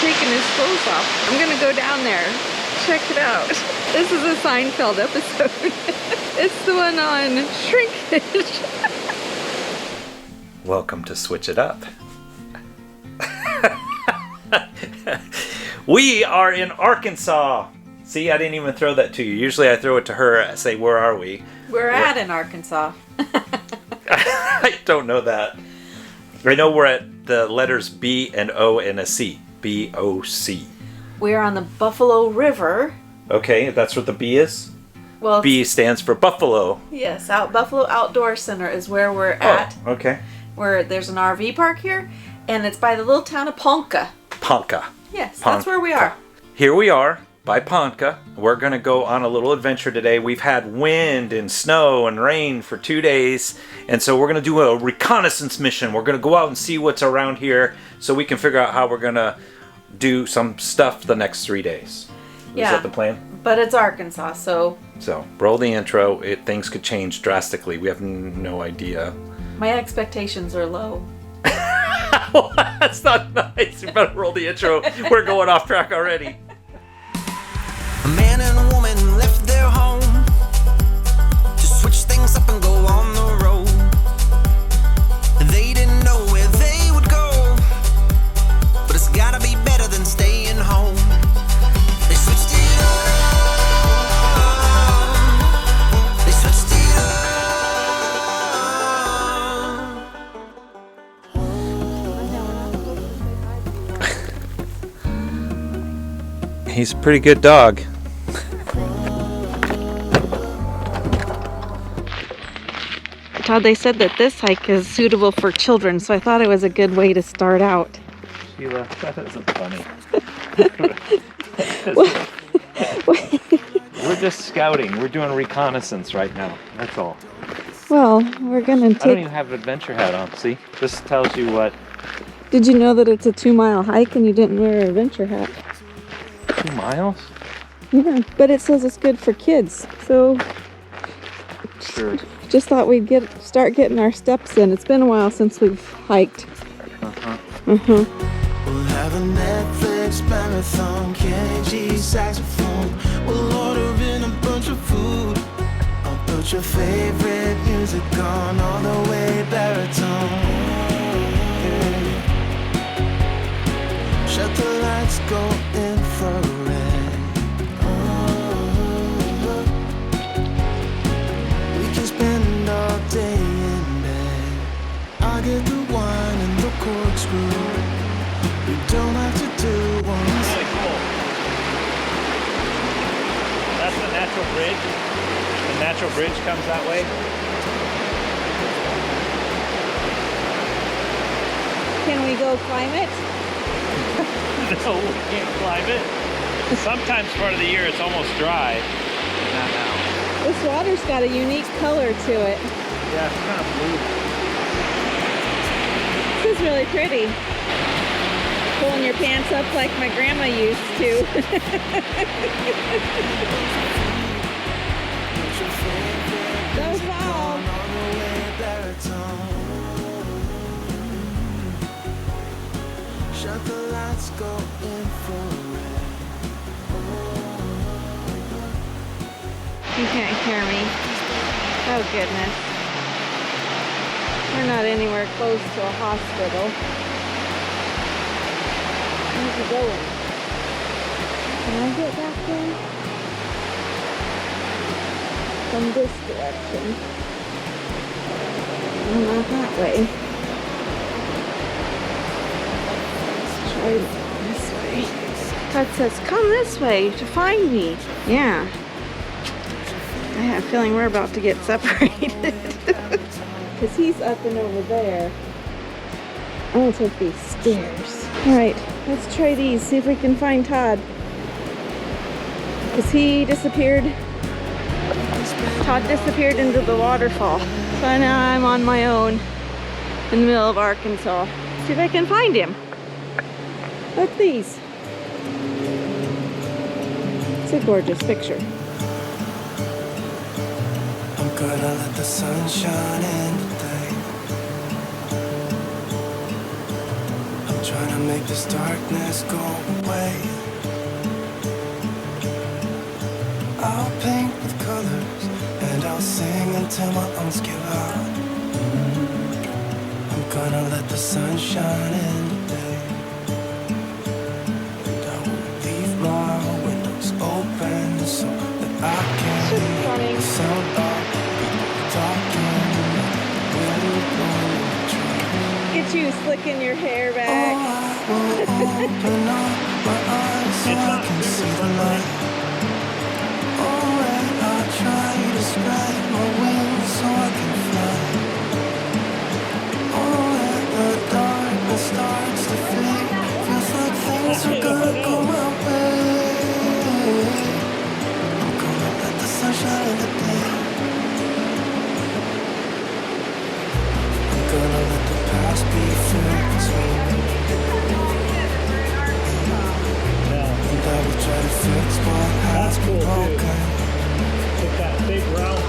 taking his clothes off. I'm gonna go down there. Check it out. This is a Seinfeld episode. It's the one on shrinkage. Welcome to Switch It Up. We are in Arkansas. See, I didn't even throw that to you. Usually I throw it to her. I say, where are we? We're in Arkansas. I don't know that. I know we're at the letters B and O and a C. BOC. We're on the Buffalo River. Okay, that's what the B is? Well, B stands for Buffalo. Yes, Buffalo Outdoor Center is where we're at. Oh, okay. Where there's an RV park here, and it's by the little town of Ponca. Ponca. Yes, that's where we are. Here we are by Ponca. We're going to go on a little adventure today. We've had wind and snow and rain for 2 days, and so we're going to do a reconnaissance mission. We're going to go out and see what's around here so we can figure out how we're going to do some stuff the next 3 days. Yeah. Is that the plan? But it's Arkansas, so... So, roll the intro. Things could change drastically. We have no idea. My expectations are low. Well, that's not nice. You better roll the intro. We're going off track already. A man and a woman left their home to switch things up and go on the road. They didn't know where they would go, but it's gotta be better than staying home. They switched it up. They switched it up. He's a pretty good dog. Todd, they said that this hike is suitable for children, so I thought it was a good way to start out. Sheila, that isn't funny. We're just scouting. We're doing reconnaissance right now. That's all. Well, we're gonna I don't even have an adventure hat on. See? This tells you what... Did you know that it's a 2-mile hike and you didn't wear an adventure hat? 2 miles? Yeah, but it says it's good for kids, so... Sure. Just thought we'd start getting our steps in. It's been a while since we've hiked. We'll have a Netflix marathon, Kenny saxophone. We'll order in a bunch of food. I'll put your favorite music on all the way baritone. Shut the lights, go infrared. We can spend all day in bed. I'll get the wine and the corkscrew. We don't have to do one. Really cool. That's the natural bridge. The natural bridge comes that way. Can we go climb it? No, we can't climb it. Sometimes part of the year it's almost dry. Not now. This water's got a unique color to it. Yeah, it's kind of blue. This is really pretty. Pulling your pants up like my grandma used to. Those walls. Shut the lights, go infrared. You can't hear me. Oh goodness. We're not anywhere close to a hospital. Where's he going? Can I get back there? From this direction. No, not that way. Let's try this way. Todd says, come this way to find me. Yeah. I have a feeling we're about to get separated. Because he's up and over there. I want to take these stairs. Alright, let's try these, see if we can find Todd. Because he disappeared. Todd disappeared into the waterfall. So now I'm on my own in the middle of Arkansas. See if I can find him. Look these. It's a gorgeous picture. I'm gonna let the sun shine in today. I'm trying to make this darkness go away. I'll paint with colors and I'll sing until my lungs give out. I'm gonna let the sun shine in today. And I will leave my windows open so that I can hear the sound of people talking. Get you slicking your hair back. Oh, I will open up my eyes so I can see the light. Oh, and I'll try to spread my wings so I can fly. Oh, and the darkness starts to fade. Feels like things are gonna go my way. I'm gonna let the sunshine in the day. I'm gonna let the past be filled with hope. And I will try to fix what has been broken.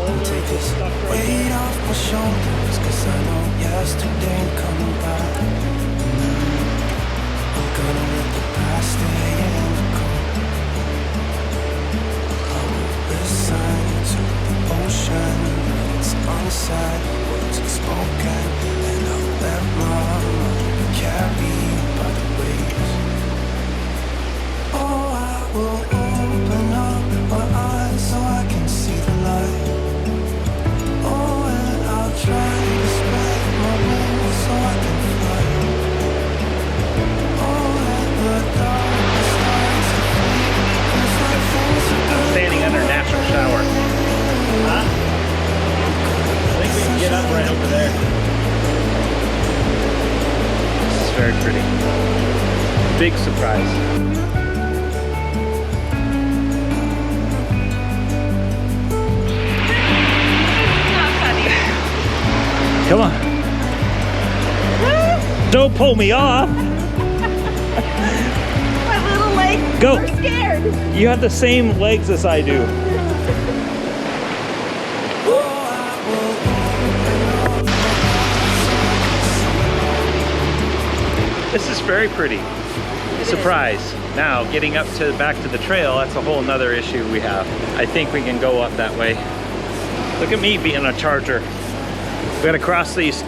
And take this weight off my shoulders, 'cause I know yesterday ain't coming back. I'm gonna let the past stay in the cold. I will listen to the ocean. It's unside, words unspoken. And I'll let my mind carry by the waves. Oh, I will open up my eyes so I can see the light. Oh, and I'll try to spread my wings so I can fly. Oh, and the darkness starts to fade. Feels like things are gonna Standing under a natural shower. Huh? I think we can get up right over there. This is very pretty. Big surprise. Come on. Don't pull me off. My little legs Go. are scared. You have the same legs as I do. This is very pretty. Surprise. Now, getting up to back to the trail, that's a whole nother issue we have. I think we can go up that way. Look at me being a charger. We gotta cross these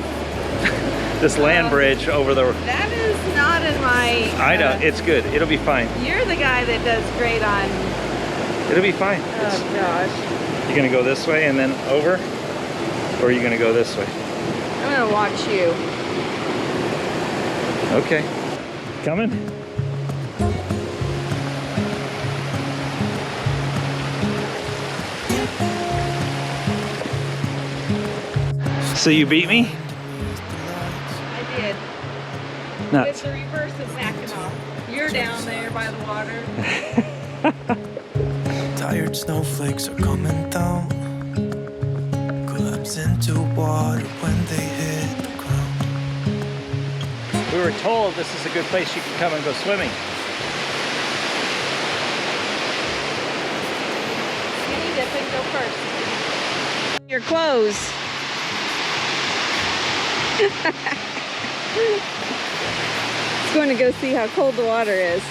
this land bridge over the. That is not in my. I know, it's good. It'll be fine. You're the guy that does great on. It'll be fine. Oh gosh. You're gonna go this way and then over? Or are you gonna go this way? I'm gonna watch you. Okay. Coming? So you beat me? I did. Nuts. It's the reverse of backing off. You're down there by the water. Tired snowflakes are coming down, collapse into water when they hit the ground. We were told this is a good place you can come and go swimming. Skinny dipping, go first. Your clothes. It's going to go see how cold the water is.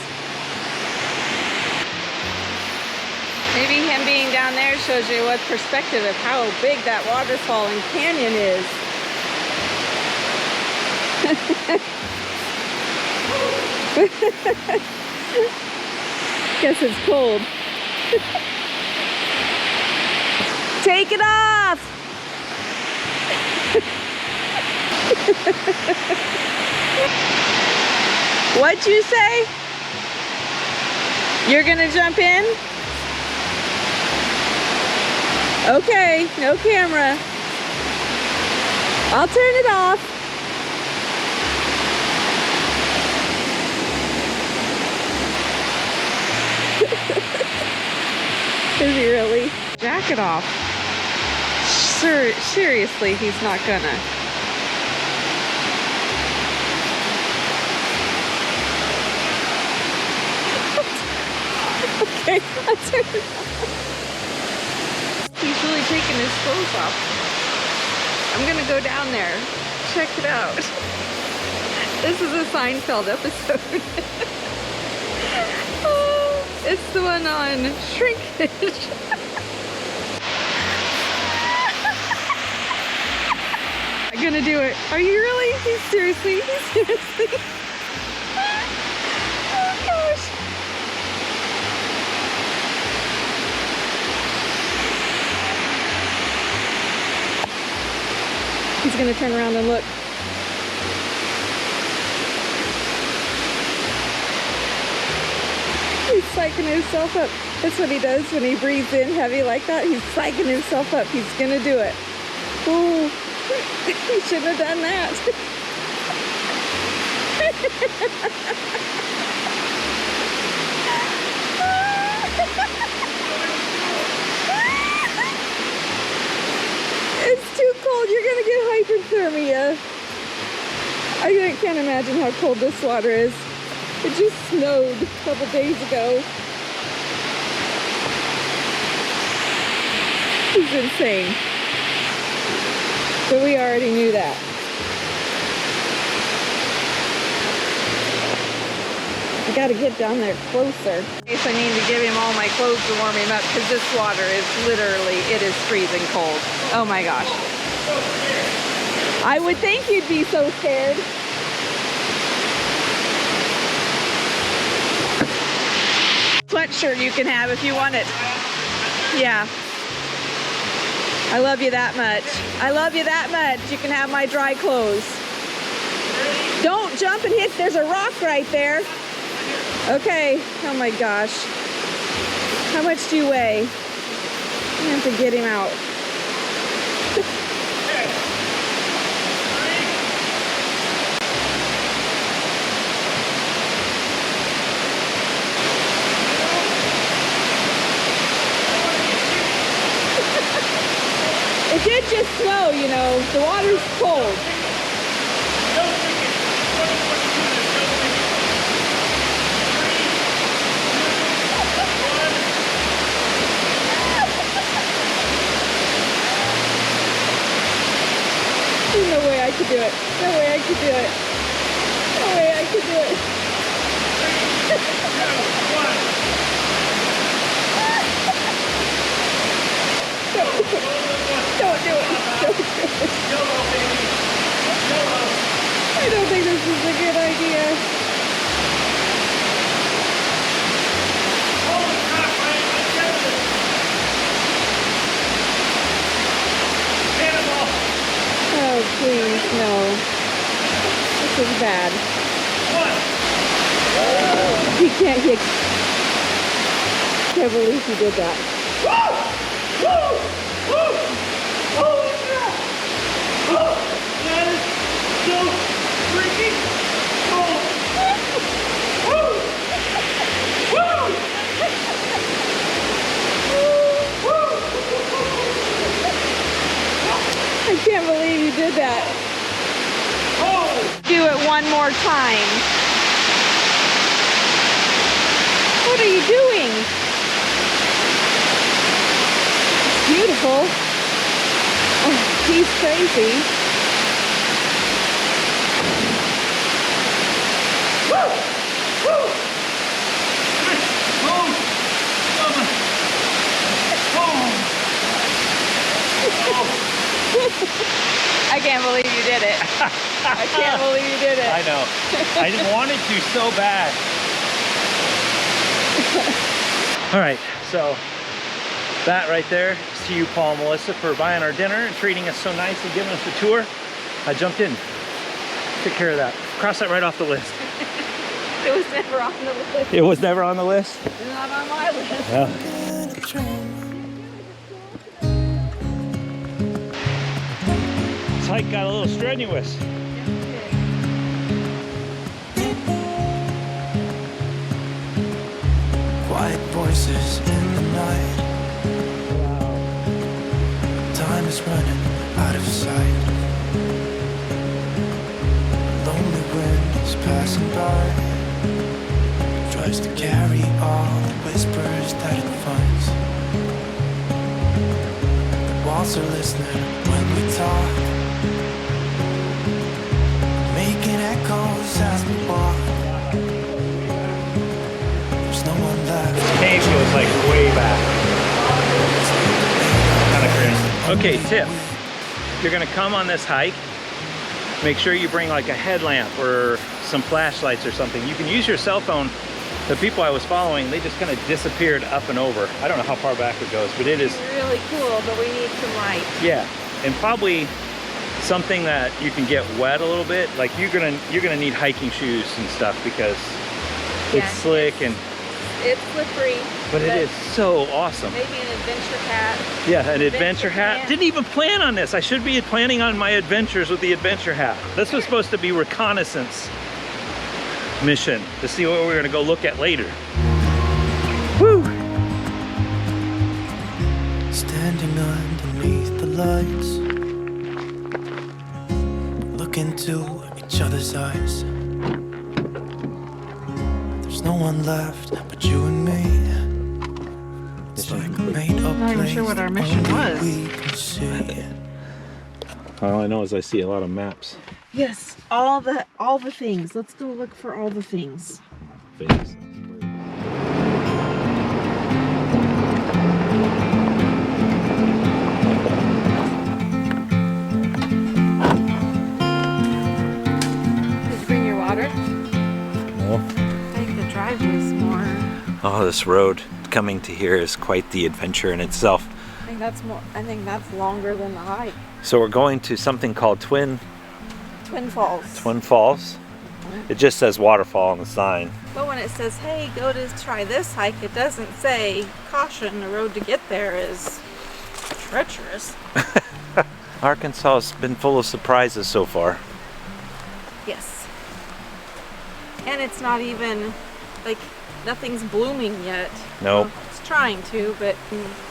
Maybe him being down there shows you what perspective of how big that waterfall and canyon is. Guess it's cold. Take it off! What'd you say? You're gonna jump in? Okay, no camera. I'll turn it off. Is he really? Jacket off. Seriously, he's not gonna. Okay, I'll turn it off. He's really taking his clothes off. I'm gonna go down there. Check it out. This is a Seinfeld episode. Oh, it's the one on shrinkage. I'm gonna do it. Are you really? Seriously? Seriously? Oh gosh. He's gonna turn around and look. He's psyching himself up. That's what he does when he breathes in heavy like that. He's psyching himself up. He's gonna do it. Oh, he shouldn't have done that. It's too cold. You're gonna get hypothermia. I can't imagine how cold this water is. It just snowed a couple days ago. He's insane. But we already knew that. I gotta get down there closer. I guess I need to give him all my clothes to warm him up because this water is literally, it is freezing cold. Oh my gosh. I would think you'd be so scared. Sweatshirt you can have if you want it. Yeah. I love you that much. I love you that much. You can have my dry clothes. Don't jump and hit. There's a rock right there. Okay. Oh my gosh. How much do you weigh? I have to get him out. It did just snow, you know. The water's cold. There's no way I could do it. No way I could do it. No way I could do it. 3, 2, 1. Don't do it. Don't do it. I don't think this is a good idea. Oh, please, no. This is bad. He can't get... Can't believe he did that. Holy crap! Oh, that is so freaking cold! Woo! Woo! I can't believe you did that. Oh! Do it one more time. What are you doing? It's beautiful. Oh, he's crazy. Woo! Woo! I can't believe you did it. I can't believe you did it. I know. I just wanted to so bad. All right, so that right there is to you, Paul and Melissa, for buying our dinner and treating us so nice and giving us the tour. I jumped in. Took care of that. Cross that right off the list. It was never on the list. It was never on the list? It's not on my list. Yeah. This hike got a little strenuous. Quiet voices in the night. Time is running out of sight. Lonely wind is passing by. Tries to carry all the whispers that it finds. The walls are listening when we talk, making echoes Okay, tip. If you're gonna come on this hike, make sure you bring like a headlamp or some flashlights or something. You can use your cell phone. The people I was following, they just kind of disappeared up and over. I don't know how far back it goes, but it is really cool, but we need some light. Yeah, and probably something that you can get wet a little bit. Like you're gonna need hiking shoes and stuff because it's slick and it's slippery. But it is so awesome. Maybe an adventure hat. Yeah, an adventure hat. Didn't even plan on this. I should be planning on my adventures with the adventure hat. This was supposed to be reconnaissance mission to see what we're gonna go look at later. Woo! Standing underneath the lights, look into each other's eyes. There's no one left but you and me. It's like a made up place. I'm not even sure what our mission was. We can see. All I know is I see a lot of maps. Yes, all the things. Let's go look for all the things. Things. Did you bring your water? No. I think the drive was more. Oh, this road coming to here is quite the adventure in itself. I think that's longer than the hike. So we're going to something called Twin Falls. Falls. It just says waterfall on the sign. But when it says, hey, go to try this hike, it doesn't say, caution, the road to get there is treacherous. Arkansas has been full of surprises so far. Yes. And it's not even, like, nothing's blooming yet. Nope. Well, it's trying to, but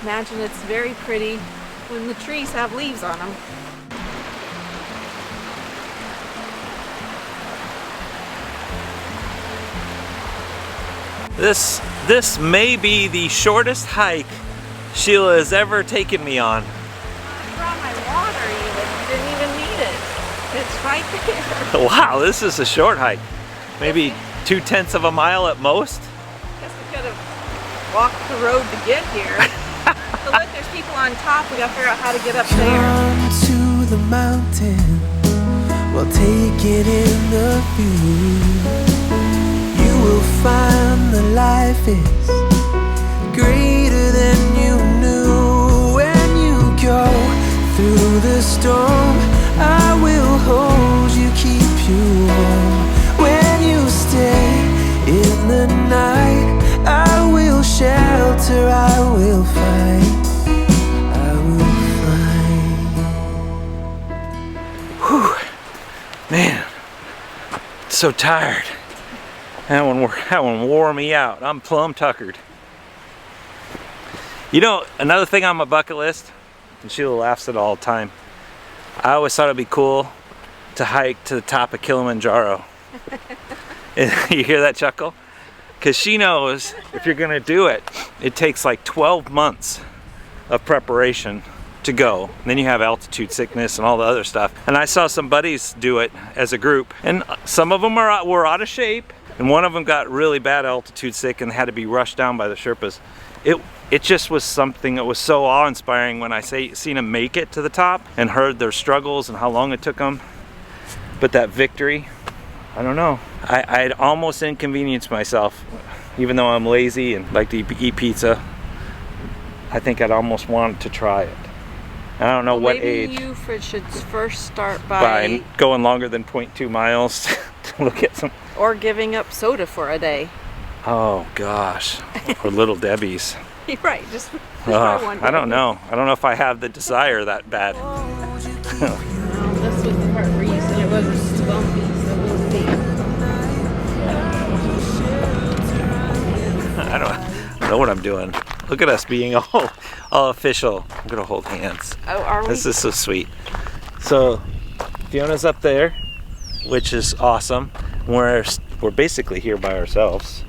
imagine it's very pretty when the trees have leaves on them. This may be the shortest hike Sheila has ever taken me on. I brought my water even. Didn't even need it. It's right there. Wow, this is a short hike. Maybe 2/10 of a mile at most. Guess we could have walked the road to get here. So look, there's people on top. We gotta figure out how to get up there. Come to the mountain, we'll take it in the view. You will find that life is greater than you knew. When you go through the storm, I will hold you, keep you warm. When you stay in the night, I will shelter, I will fight. Whew. Man, so tired. That one wore me out. I'm plumb tuckered. You know, another thing on my bucket list, and Sheila laughs at it all the time, I always thought it'd be cool to hike to the top of Kilimanjaro. You hear that chuckle? Because she knows if you're gonna do it, it takes like 12 months of preparation to go. And then you have altitude sickness and all the other stuff. And I saw some buddies do it as a group, and some of them were out of shape, and one of them got really bad altitude sick and had to be rushed down by the Sherpas. It just was something that was so awe-inspiring when I seen them make it to the top and heard their struggles and how long it took them. But that victory, I don't know. I'd almost inconvenienced myself, even though I'm lazy and like to eat pizza. I think I'd almost want to try it. I don't know what age. Maybe you should first start by going longer than 0.2 miles to look at some. Or giving up soda for a day. Oh gosh, or Little Debbie's. You're right, just try one. I don't know. I don't know if I have the desire that bad. This was the part where you said it wasn't bumpy, so we'll see. I don't know what I'm doing. Look at us being all official. I'm gonna hold hands. Oh, are we? This is so sweet. So Fiona's up there, which is awesome. We're basically here by ourselves.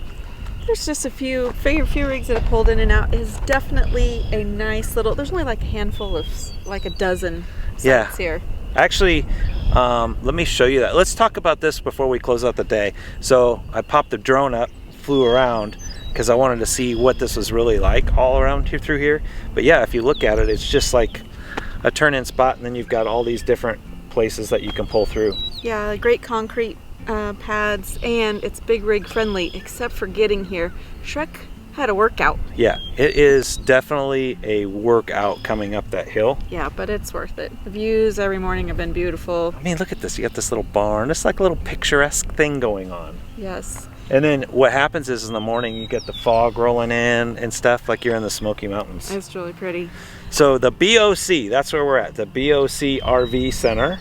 There's just a few rigs that have pulled in and out. Is definitely a nice little. There's only like a handful of, like a dozen sites here. Actually, let me show you that. Let's talk about this before we close out the day. So I popped the drone up, flew around, because I wanted to see what this was really like all around here through here. But yeah, if you look at it, it's just like a turn-in spot, and then you've got all these different places that you can pull through. Yeah, great concrete pads, and it's big rig friendly, except for getting here. Shrek had a workout. Yeah, it is definitely a workout coming up that hill. Yeah, but it's worth it. The views every morning have been beautiful. I mean, look at this. You got this little barn. It's like a little picturesque thing going on. Yes. And then what happens is in the morning you get the fog rolling in and stuff, like you're in the Smoky Mountains. It's really pretty. So the BOC, that's where we're at, the BOC RV Center.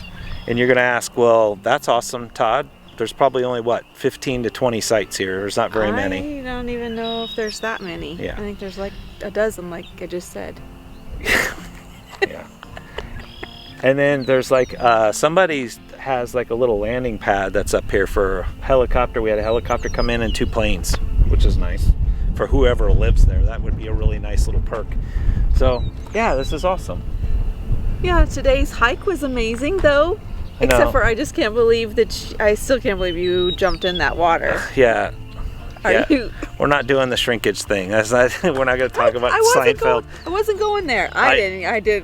And you're gonna ask, well, that's awesome, Todd. There's probably only, what, 15 to 20 sites here. There's not very many. I don't even know if there's that many. Yeah. I think there's like a dozen, like I just said. Yeah. And then there's like, somebody has like a little landing pad that's up here for a helicopter. We had a helicopter come in and 2 planes, which is nice. For whoever lives there, that would be a really nice little perk. So, yeah, this is awesome. Yeah, today's hike was amazing though. I know. Except for I just can't believe that I still can't believe you jumped in that water. Yeah. Are you? We're not doing the shrinkage thing. That's not, we're not going to talk about Seinfeld. I wasn't going there. I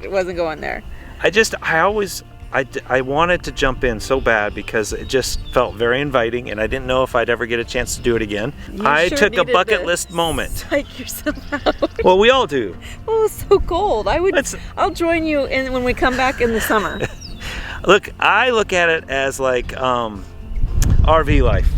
wasn't going there. I wanted to jump in so bad because it just felt very inviting, and I didn't know if I'd ever get a chance to do it again. I took a bucket list moment. Psych yourself out. Well, we all do. Oh, it's so cold. I'll join you when we come back in the summer. Look, I look at it as like RV life.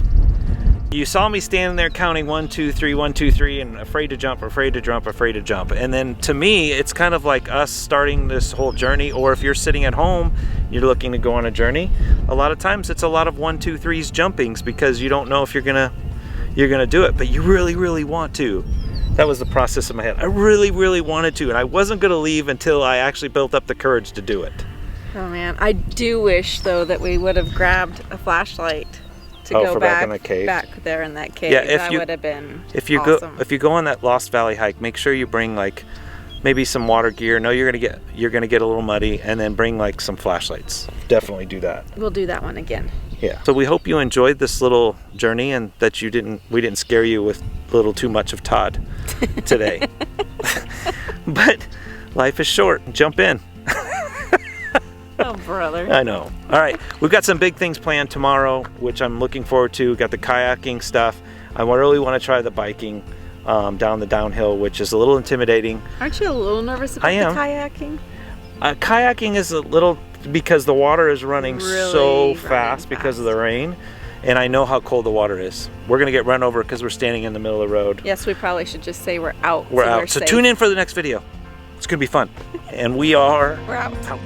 You saw me standing there counting 1, 2, 3, 1, 2, 3, and afraid to jump, afraid to jump, afraid to jump. And then to me, it's kind of like us starting this whole journey. Or if you're sitting at home, you're looking to go on a journey. A lot of times, it's a lot of 1, 2, 3s jumpings because you don't know if you're gonna do it, but you really, really want to. That was the process in my head. I really, really wanted to, and I wasn't gonna leave until I actually built up the courage to do it. Oh man, I do wish though that we would have grabbed a flashlight to go back in the cave. Back there in that cave. Yeah, that would have been awesome. If you go on that Lost Valley hike, make sure you bring like maybe some water gear. No, you're gonna get a little muddy, and then bring like some flashlights. Definitely do that. We'll do that one again. Yeah. So we hope you enjoyed this little journey and that we didn't scare you with a little too much of Todd today. But life is short. Jump in. Oh, brother. I know. All right. We've got some big things planned tomorrow, which I'm looking forward to. Got the kayaking stuff. I really want to try the biking down the downhill, which is a little intimidating. Aren't you a little nervous about the kayaking? Kayaking is a little, because the water is running so fast because of the rain. And I know how cold the water is. We're going to get run over because we're standing in the middle of the road. Yes, we probably should just say we're out. We're out. So tune in for the next video. It's going to be fun. And we're out. We're out.